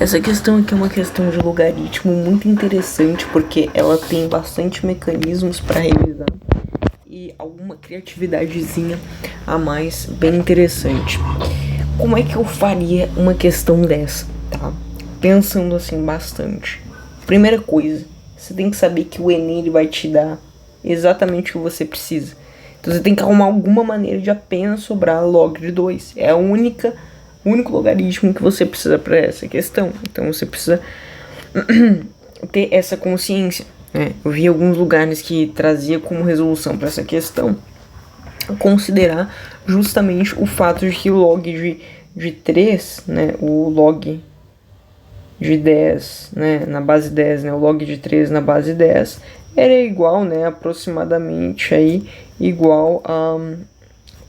Essa questão aqui é uma questão de logaritmo muito interessante, porque ela tem bastante mecanismos para revisar e alguma criatividadezinha a mais bem interessante. Como é que eu faria uma questão dessa, tá? Pensando assim bastante. Primeira coisa, você tem que saber que o Enem ele vai te dar exatamente o que você precisa. Então você tem que arrumar alguma maneira de apenas sobrar log de 2. É o único logaritmo que você precisa para essa questão. Então você precisa ter essa consciência, né? Eu vi alguns lugares que trazia como resolução para essa questão considerar justamente o fato de que o log de 3, né, o log de 10, né, na base 10, né, o log de 3 na base 10 era igual, né, aproximadamente aí igual a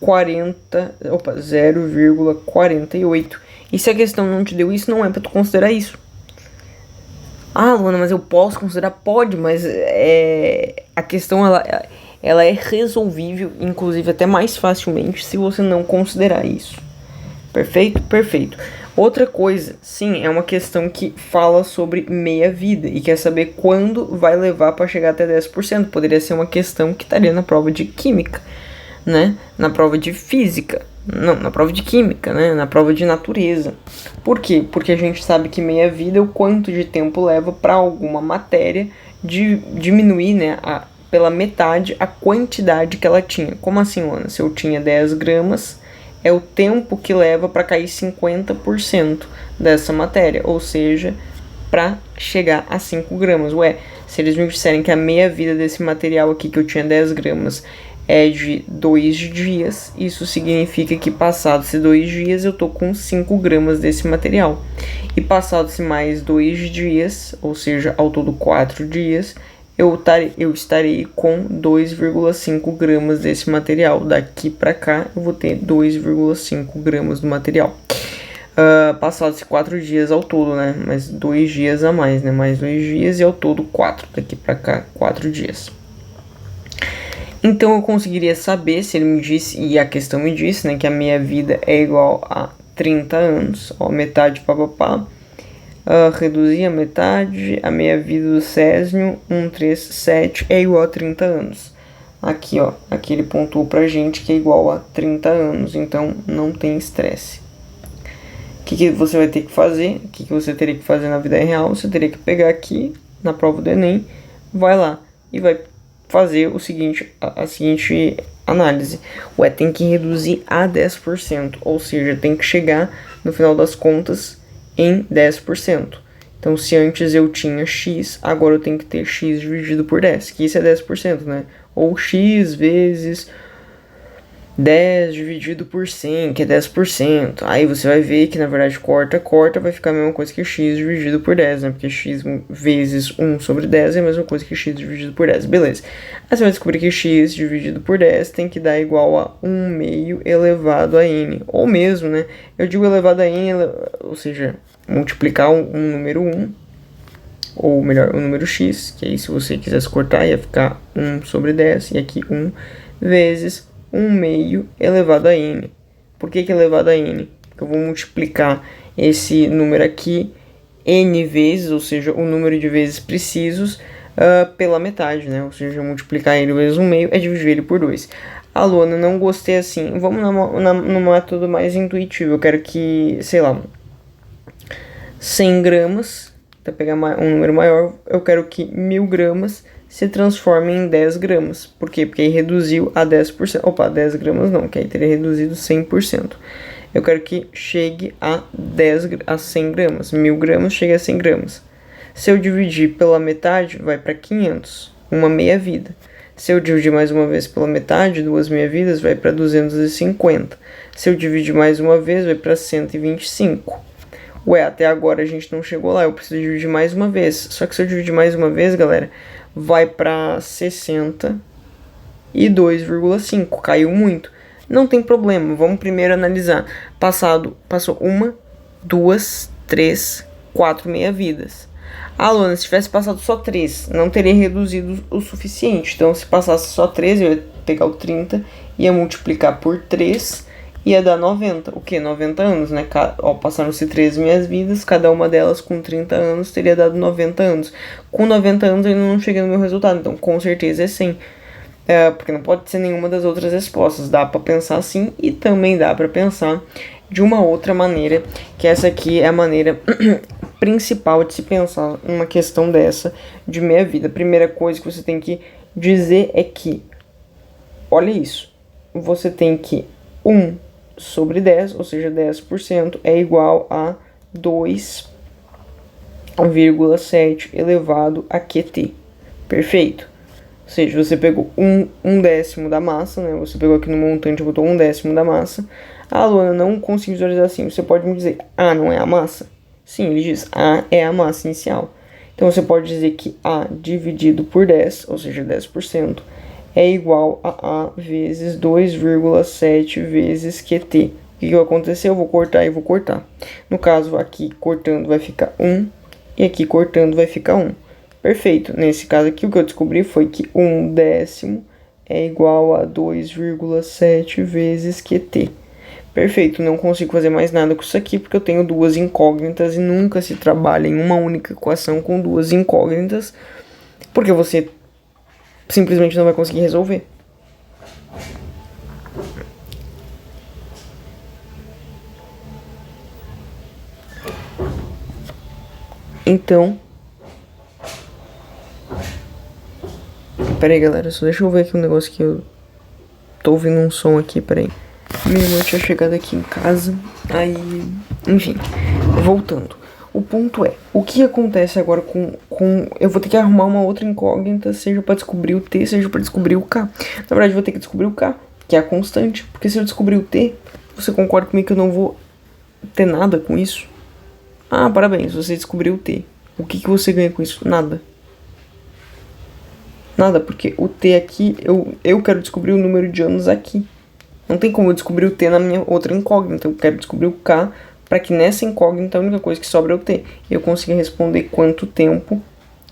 0,48. E se a questão não te deu isso, não é para tu considerar isso. Ah, Luana, mas eu posso considerar? Pode, mas a questão ela é resolvível, inclusive até mais facilmente, se você não considerar isso. Perfeito? Perfeito. Outra coisa, sim, é uma questão que fala sobre meia-vida e quer saber quando vai levar para chegar até 10%. Poderia ser uma questão que estaria na prova de química, né? Na prova de física. Não, na prova de química, né? Na prova de natureza. Por quê? Porque a gente sabe que meia-vida é o quanto de tempo leva para alguma matéria de diminuir, né, pela metade a quantidade que ela tinha. Como assim, Luana? Se eu tinha 10 gramas, é o tempo que leva para cair 50% dessa matéria, ou seja, para chegar a 5 gramas. Ué, se eles me disserem que a meia-vida desse material aqui, que eu tinha 10 gramas, é de 2 dias, isso significa que passados esses 2 dias eu tô com 5 gramas desse material. E passados mais 2 dias, ou seja, ao todo 4 dias, eu estarei com 2,5 gramas desse material. Daqui para cá eu vou ter 2,5 gramas do material. Passados 4 dias ao todo, né? Mais 2 dias a mais, né? Mais 2 dias e ao todo 4. Daqui para cá, 4 dias. Então eu conseguiria saber se ele me disse, e a questão me disse, né, que a minha vida é igual a 30 anos, ó, metade papapá, reduzir a metade, a meia vida do Césio, 137 é igual a 30 anos. Aqui, ó, aqui ele pontuou pra gente que é igual a 30 anos, então não tem estresse. O que você vai ter que fazer? O que você teria que fazer na vida real? Você teria que pegar aqui, na prova do Enem, vai lá e vai fazer a seguinte análise. Ué, tem que reduzir a 10%, ou seja, tem que chegar no final das contas em 10%. Então, se antes eu tinha x, agora eu tenho que ter x dividido por 10, que isso é 10%, né? Ou x vezes 10 dividido por 100, que é 10%. Aí você vai ver que, na verdade, corta, vai ficar a mesma coisa que x dividido por 10, né? Porque x vezes 1 sobre 10 é a mesma coisa que x dividido por 10. Beleza. Aí você vai descobrir que x dividido por 10 tem que dar igual a 1 meio elevado a n. Ou mesmo, né? Eu digo elevado a n, ou seja, multiplicar um número 1, ou melhor, o número x, que aí se você quisesse cortar ia ficar 1 sobre 10, e aqui 1 vezes 1 meio elevado a n. Por que elevado a n? Porque eu vou multiplicar esse número aqui n vezes, ou seja, o número de vezes precisos, pela metade, né? Ou seja, multiplicar ele vezes 1 meio é dividir ele por 2. Ah, Luana, não gostei assim. Vamos no método mais intuitivo. Eu quero que, sei lá, 100 gramas, para pegar um número maior, eu quero que 1000 gramas se transforme em 10 gramas. Por quê? Porque aí reduziu a 10%. Opa, 10 gramas não, que aí teria reduzido 100%. Eu quero que chegue a 100 gramas. 1000 gramas chega a 100 gramas. Se eu dividir pela metade, vai para 500. Uma meia-vida. Se eu dividir mais uma vez pela metade, 2 meia-vidas, vai para 250. Se eu dividir mais uma vez, vai para 125. Ué, até agora a gente não chegou lá. Eu preciso dividir mais uma vez. Só que se eu dividir mais uma vez, galera, vai para 62,5. Caiu muito. Não tem problema. Vamos primeiro analisar. Passou 1, 2, 3, 4 meia-vidas. Ah, Luana, se tivesse passado só 3, não teria reduzido o suficiente. Então, se passasse só 3, eu ia pegar o 30, ia multiplicar por 3 ia dar 90. O que? 90 anos, né? Passaram-se 13 minhas vidas, cada uma delas com 30 anos teria dado 90 anos. Com 90 anos eu ainda não cheguei no meu resultado, então com certeza é 100. Porque não pode ser nenhuma das outras respostas. Dá pra pensar assim e também dá pra pensar de uma outra maneira, que essa aqui é a maneira principal de se pensar numa questão dessa de meia-vida. A primeira coisa que você tem que dizer é que, olha isso, você tem que 1 sobre 10, ou seja, 10%, é igual a 2,7 elevado a QT. Perfeito? Ou seja, você pegou um décimo da massa, né? Você pegou aqui no montante e botou 1/10 da massa. Ah, Luana, não consigo visualizar assim. Você pode me dizer, A não é a massa? Sim, ele diz, A é a massa inicial. Então você pode dizer que A dividido por 10, ou seja, 10%, é igual a A vezes 2,7 vezes QT. O que vai acontecer? Eu vou cortar e vou cortar. No caso, aqui cortando vai ficar 1 e aqui cortando vai ficar 1. Perfeito. Nesse caso aqui, o que eu descobri foi que 1/10 é igual a 2,7 vezes QT. Perfeito, não consigo fazer mais nada com isso aqui porque eu tenho duas incógnitas e nunca se trabalha em uma única equação com duas incógnitas, porque você simplesmente não vai conseguir resolver. Então, peraí galera, só deixa eu ver aqui um negócio que eu tô ouvindo um som aqui, peraí. Minha irmã tinha chegado aqui em casa, aí, enfim, voltando. O ponto é, o que acontece agora com eu vou ter que arrumar uma outra incógnita, seja para descobrir o T, seja para descobrir o K. Na verdade, eu vou ter que descobrir o K, que é a constante, porque se eu descobrir o T, você concorda comigo que eu não vou ter nada com isso? Ah, parabéns, você descobriu o T. O que você ganha com isso? Nada. Nada, porque o T aqui, eu quero descobrir o número de anos aqui. Não tem como eu descobrir o T na minha outra incógnita. Eu quero descobrir o K para que nessa incógnita a única coisa que sobra é o T. E eu consiga responder quanto tempo.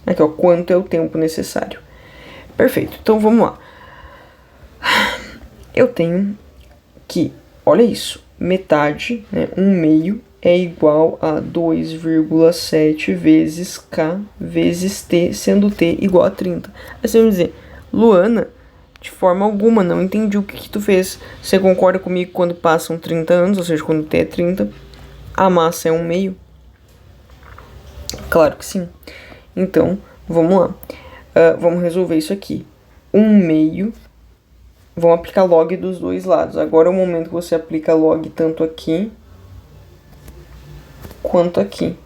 Aqui, ó, quanto é o tempo necessário. Perfeito. Então vamos lá. Eu tenho que, olha isso, metade, né, 1/2 é igual a 2,7 vezes K vezes T, sendo T igual a 30. Aí você vai dizer, Luana, de forma alguma, não entendi o que tu fez. Você concorda comigo que quando passam 30 anos, ou seja, quando T é 30, a massa é 1/2? Claro que sim. Então, vamos lá. Vamos resolver isso aqui. 1/2, vamos aplicar log dos dois lados. Agora é o momento que você aplica log tanto aqui quanto aqui.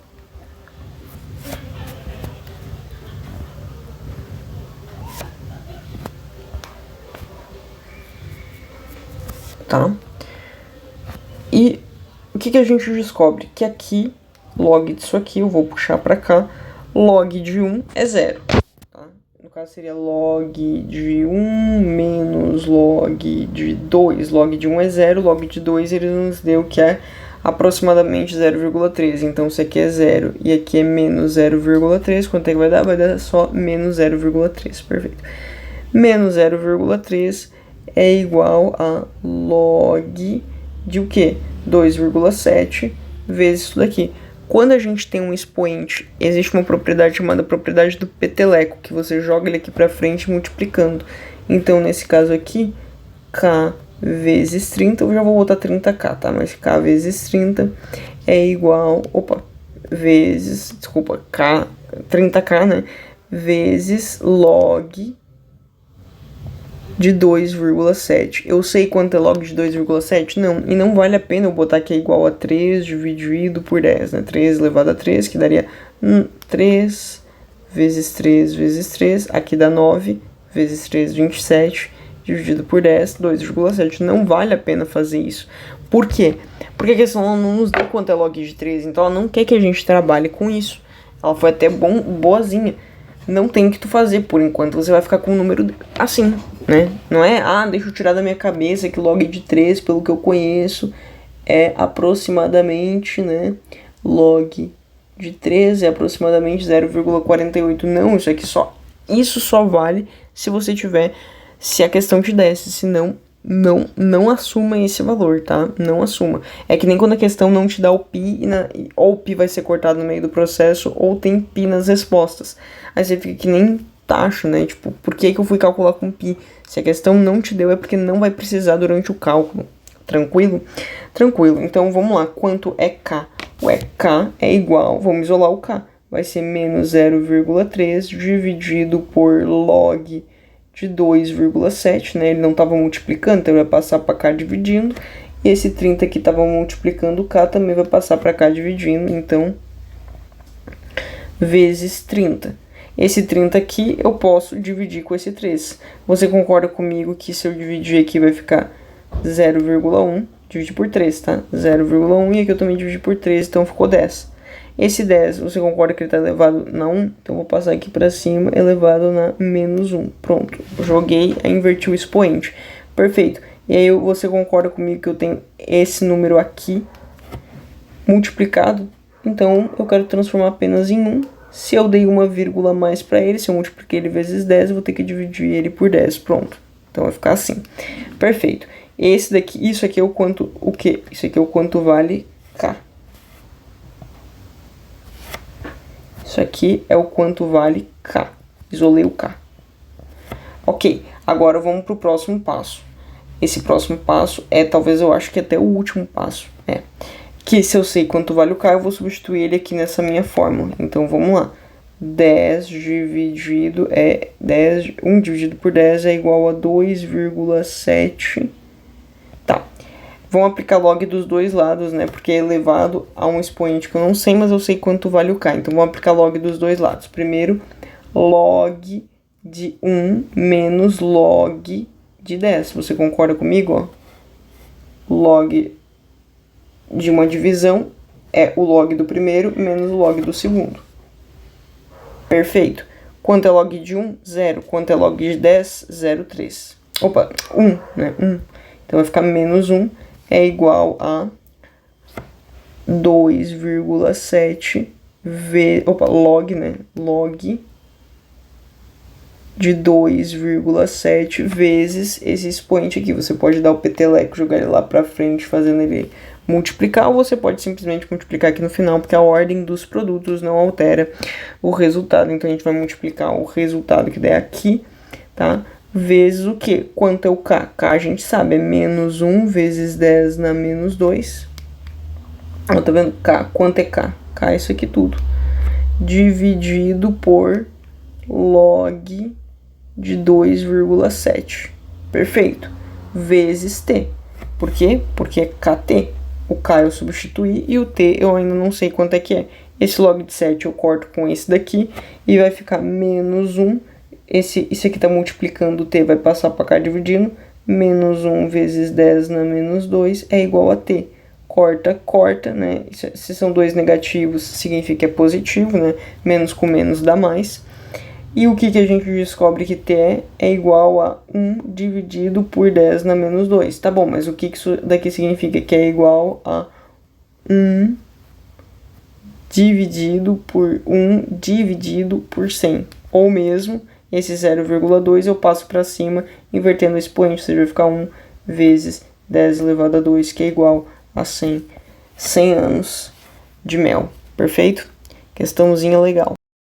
Tá? E o que a gente descobre? Que aqui, log disso aqui, eu vou puxar para cá, log de 1 é 0. Tá? No caso seria log de 1 menos log de 2. Log de 1 é 0, log de 2 ele nos deu que é aproximadamente 0,3. Então isso aqui é 0 e aqui é menos 0,3. Quanto é que vai dar? Vai dar só menos 0,3. Perfeito. Menos 0,3 é igual a log de o quê? 2,7 vezes isso daqui. Quando a gente tem um expoente, existe uma propriedade chamada propriedade do peteleco, que você joga ele aqui para frente multiplicando. Então, nesse caso aqui, K vezes 30, eu já vou botar 30K, tá? Mas K vezes 30 é igual, K, 30K, né? Vezes log de 2,7. Eu sei quanto é log de 2,7? Não. E não vale a pena eu botar que é igual a 3 dividido por 10, né? 3 elevado a 3, que daria 3 vezes 3 vezes 3. Aqui dá 9 vezes 3, 27. Dividido por 10, 2,7. Não vale a pena fazer isso. Por quê? Porque a questão não nos deu quanto é log de 3. Então ela não quer que a gente trabalhe com isso. Ela foi até boazinha. Não tem o que tu fazer por enquanto. Você vai ficar com um número assim, né? Não é, deixa eu tirar da minha cabeça que log de 3, pelo que eu conheço, é aproximadamente, né? Log de 3 é aproximadamente 0,48. Não, isso só vale se você tiver, se a questão te desse, senão não assuma esse valor, tá? Não assuma. É que nem quando a questão não te dá o pi, ou o pi vai ser cortado no meio do processo, ou tem pi nas respostas. Aí você fica que nem taxa, né? Tipo, por que eu fui calcular com pi? Se a questão não te deu, é porque não vai precisar durante o cálculo. Tranquilo? Tranquilo. Então, vamos lá. Quanto é K? Ué, K é igual, vamos isolar o K. Vai ser menos 0,3 dividido por log de 2,7, né? Ele não estava multiplicando, então ele vai passar para cá dividindo. E esse 30 aqui estava multiplicando K, também vai passar para cá dividindo. Então, vezes 30. Esse 30 aqui eu posso dividir com esse 3. Você concorda comigo que se eu dividir aqui vai ficar 0,1, dividir por 3, tá? 0,1 e aqui eu também dividi por 3, então ficou 10. Esse 10, você concorda que ele está elevado na 1? Então eu vou passar aqui para cima, elevado na menos 1. Pronto, joguei, inverti o expoente. Perfeito. E aí você concorda comigo que eu tenho esse número aqui multiplicado? Então eu quero transformar apenas em 1. Se eu dei uma vírgula a mais para ele, se eu multipliquei ele vezes 10, eu vou ter que dividir ele por 10. Pronto. Então vai ficar assim. Perfeito. Esse daqui, isso aqui é o quanto, o quê? Isso aqui é o quanto vale K. Isso aqui é o quanto vale K. Isolei o K. Ok, agora vamos para o próximo passo. Esse próximo passo é, talvez eu acho que até o último passo. Que se eu sei quanto vale o K, eu vou substituir ele aqui nessa minha fórmula. Então vamos lá. 10 dividido 1 dividido por 10 é igual a 2,7. Tá. Vamos aplicar log dos dois lados, né? Porque é elevado a um expoente que eu não sei, mas eu sei quanto vale o K. Então vamos aplicar log dos dois lados. Primeiro, log de 1 menos log de 10. Você concorda comigo, ó? Log de uma divisão é o log do primeiro menos o log do segundo. Perfeito. Quanto é log de 1? 0. Quanto é log de 10? 0,3. Opa, 1, né? 1. Então vai ficar menos 1 é igual a 2,7 vezes... Opa, log, né? Log de 2,7 vezes esse expoente aqui. Você pode dar o peteleco, jogar ele lá pra frente, fazendo ele multiplicar, ou você pode simplesmente multiplicar aqui no final, porque a ordem dos produtos não altera o resultado. Então a gente vai multiplicar o resultado que der aqui, tá? Vezes o quê? Quanto é o K? K a gente sabe, é menos 1 vezes 10 na menos 2. Ó, tá vendo? K, quanto é K? K é isso aqui tudo. Dividido por log de 2,7. Perfeito. Vezes T. Por quê? Porque é KT. O K eu substituí e o T eu ainda não sei quanto é que é. Esse log de 7 eu corto com esse daqui e vai ficar menos 1. Isso aqui tá multiplicando o T, vai passar para cá dividindo. Menos 1 vezes 10 na menos 2 é igual a T. Corta, corta, né? Se são dois negativos, significa que é positivo, né? Menos com menos dá mais. E o que a gente descobre que T é igual a 1 dividido por 10 na menos 2. Tá bom, mas o que isso daqui significa? Que é igual a 1 dividido por 100. Ou mesmo, esse 0,2 eu passo para cima, invertendo o expoente, ou seja, vai ficar 1 vezes 10 elevado a 2, que é igual a 100 anos de mel. Perfeito? Questãozinha legal.